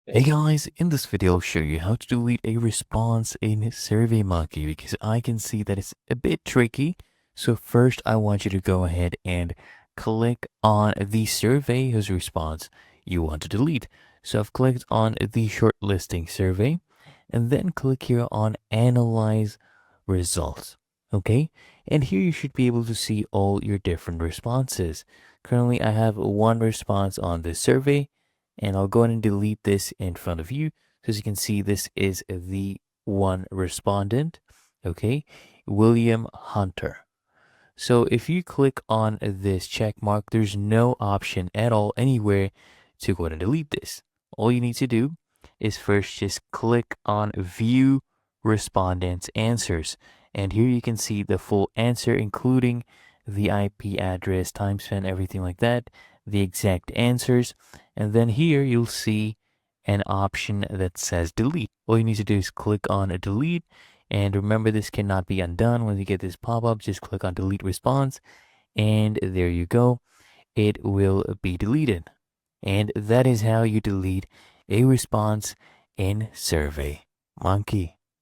Hey guys, in this video I'll show you how to delete a response in SurveyMonkey because I can see that it's a bit tricky. So first I want you to go ahead and click on the survey whose response you want to delete. So I've clicked on the shortlisting survey and then click here on analyze results. Okay, and here you should be able to see all your different responses. Currently I have one response on this survey, and I'll go ahead and delete this in front of you. So as you can see, this is the one respondent, okay, William Hunter. So if you click on this check mark, there's no option at all anywhere to go ahead and delete this. All you need to do is first just click on view respondents answers. And here you can see the full answer, including the IP address, time spent, everything like that, the exact answers. And then here you'll see an option that says delete. All you need to do is click on a delete. And remember, this cannot be undone. When you get this pop-up, just click on delete response. And there you go. It will be deleted. And that is how you delete a response in SurveyMonkey.